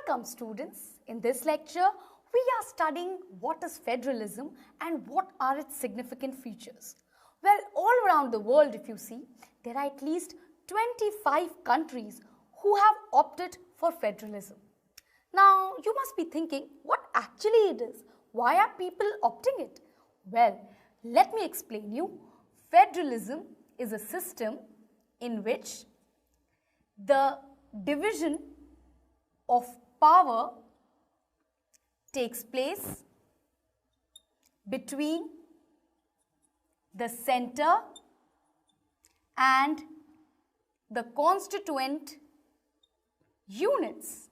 Welcome students. In this lecture, we are studying what is federalism and what are its significant features. Well, all around the world if you see, there are at least 25 countries who have opted for federalism. Now, you must be thinking what actually it is. Why are people opting it? Well, let me explain you. Federalism is a system in which the division of power takes place between the center and the constituent units.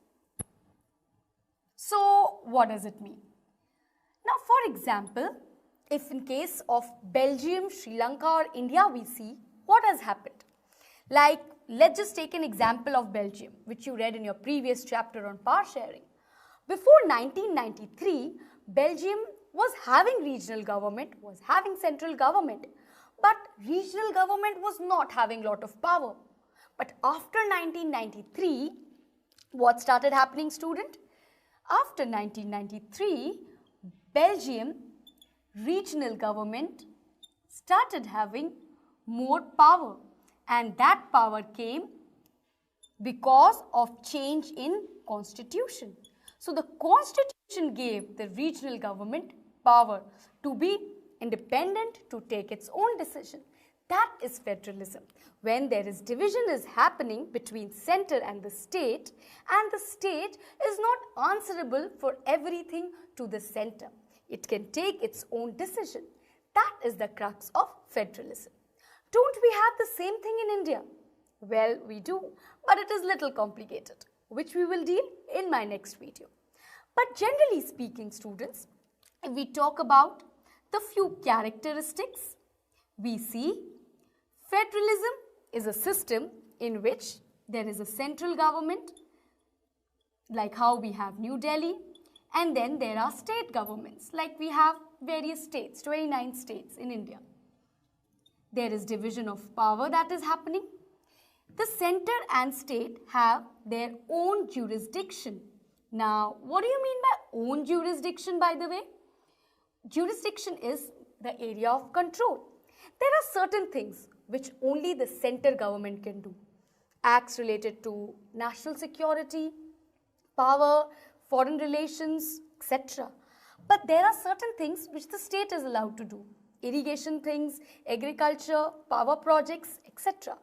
So, what does it mean? Now, for example, if in case of Belgium, Sri Lanka or India we see, what has happened? Like, let's just take an example of Belgium, which you read in your previous chapter on power sharing. Before 1993, Belgium was having regional government, was having central government, but regional government was not having a lot of power. But after 1993, what started happening, student? After 1993, Belgium regional government started having more power, and that power came because of change in constitution. So the constitution gave the regional government power to be independent, to take its own decision. That is federalism. When there is division is happening between center and the state is not answerable for everything to the center. It can take its own decision. That is the crux of federalism. Don't we have the same thing in India? Well, we do, but it is little complicated, which we will deal in my next video. But generally speaking, students, if we talk about the few characteristics, we see federalism is a system in which there is a central government, like how we have New Delhi, and then there are state governments, like we have various states, 29 states in India. There is division of power that is happening. The center and state have their own jurisdiction. Now, what do you mean by own jurisdiction, by the way? Jurisdiction is the area of control. There are certain things which only the center government can do. Acts related to national security, power, foreign relations, etc. But there are certain things which the state is allowed to do. Irrigation things, agriculture, power projects, etc.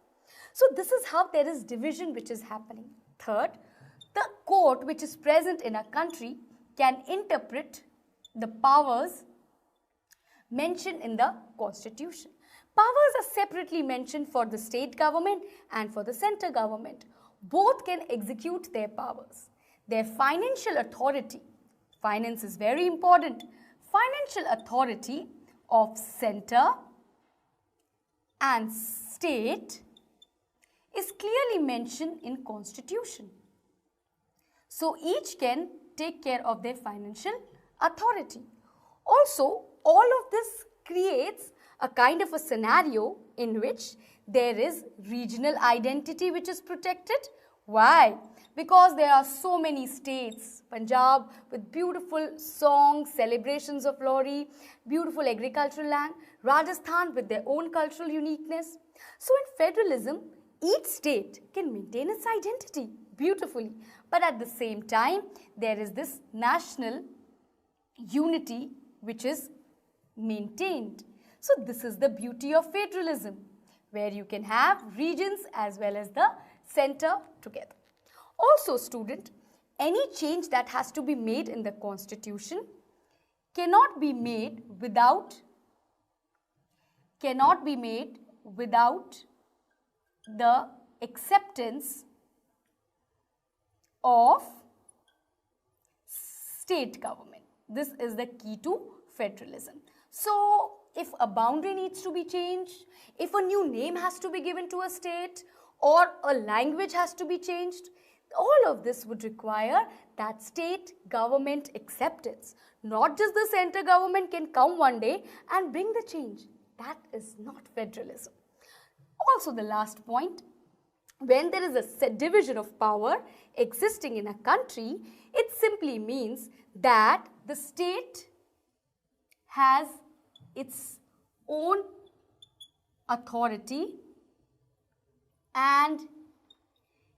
So this is how there is division which is happening. Third, the court which is present in a country can interpret the powers mentioned in the constitution. Powers are separately mentioned for the state government and for the center government. Both can execute their powers. Their financial authority, finance is very important, financial authority of center and state is clearly mentioned in constitution. So each can take care of their financial authority. Also, all of this creates a kind of a scenario in which there is regional identity which is protected. Why? Because there are so many states. Punjab with beautiful songs, celebrations of Lohri, beautiful agricultural land. Rajasthan with their own cultural uniqueness. So in federalism, each state can maintain its identity beautifully. But at the same time, there is this national unity which is maintained. So this is the beauty of federalism, where you can have regions as well as the center together. Also, student, any change that has to be made in the constitution cannot be made without the acceptance of state government. This is the key to federalism. So, if a boundary needs to be changed, if a new name has to be given to a state, or a language has to be changed, all of this would require that state government acceptance. Not just the center government can come one day and bring the change. That is not federalism. Also, the last point, when there is a division of power existing in a country, it simply means that the state has its own authority and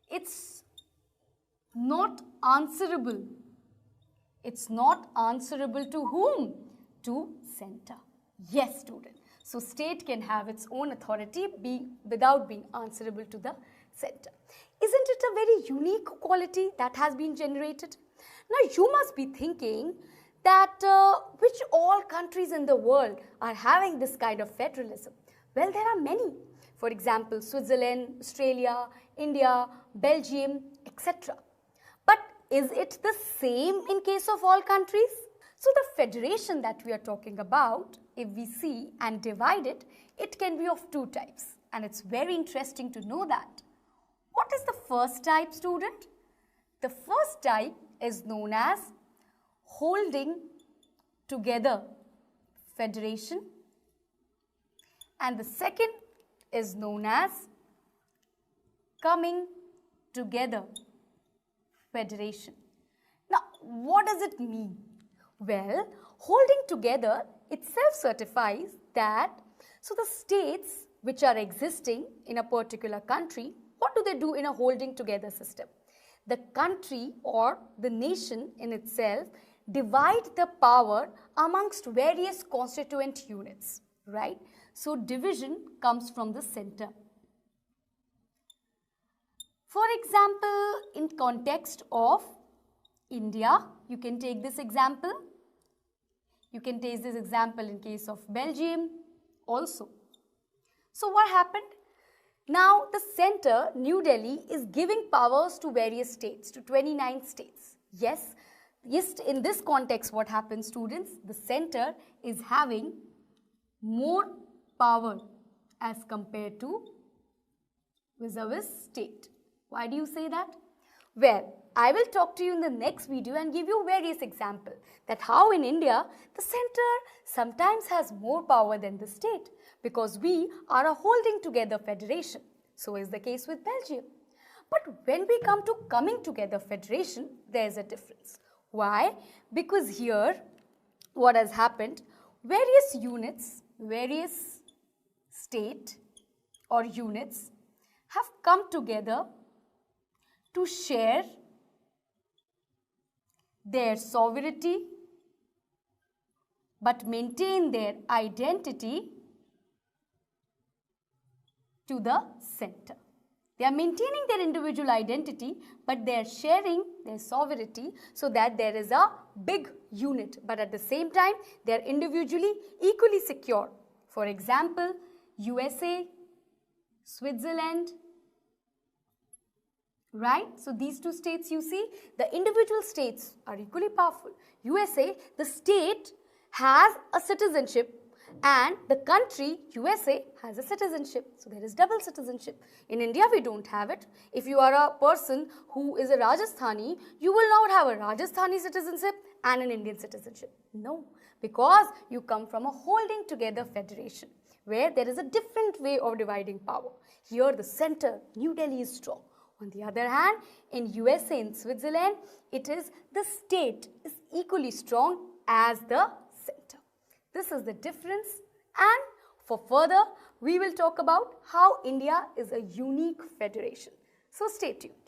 it's not answerable. It's not answerable to whom? To center. Yes, student. So state can have its own authority without being answerable to the center. Isn't it a very unique quality that has been generated? Now you must be thinking that which all countries in the world are having this kind of federalism? Well, there are many. For example, Switzerland, Australia, India, Belgium, etc. But is it the same in case of all countries? So the federation that we are talking about, if we see and divide it, it can be of two types. And it's very interesting to know that. What is the first type, student? The first type is known as holding together federation, and the second is known as coming together federation. Now, what does it mean? Well, holding together itself certifies that, so the states which are existing in a particular country, what do they do in a holding together system? The country or the nation in itself divide the power amongst various constituent units, right? So division comes from the center. For example, in context of India, you can take this example. You can take this example in case of Belgium also. So what happened? Now the center, New Delhi, is giving powers to various states, to 29 states. Yes, in this context what happens, students? The center is having more power as compared to vis-a-vis state. Why do you say that? Well, I will talk to you in the next video and give you various examples that how in India the center sometimes has more power than the state because we are a holding together federation. So is the case with Belgium. But when we come to coming together federation, there is a difference. Why? Because here what has happened, various units, various state or units have come together to share their sovereignty but maintain their identity to the center. They are maintaining their individual identity but they are sharing their sovereignty so that there is a big unit, but at the same time they are individually equally secure. For example, USA, Switzerland, right? So these two states you see, the individual states are equally powerful. USA, the state has a citizenship and the country USA has a citizenship. So there is double citizenship. In India we don't have it. If you are a person who is a Rajasthani, you will not have a Rajasthani citizenship and an Indian citizenship. No, because you come from a holding together federation where there is a different way of dividing power. Here the center, New Delhi, is strong. On the other hand, in USA and Switzerland, it is the state is equally strong as the center. This is the difference, and for further, we will talk about how India is a unique federation. So stay tuned.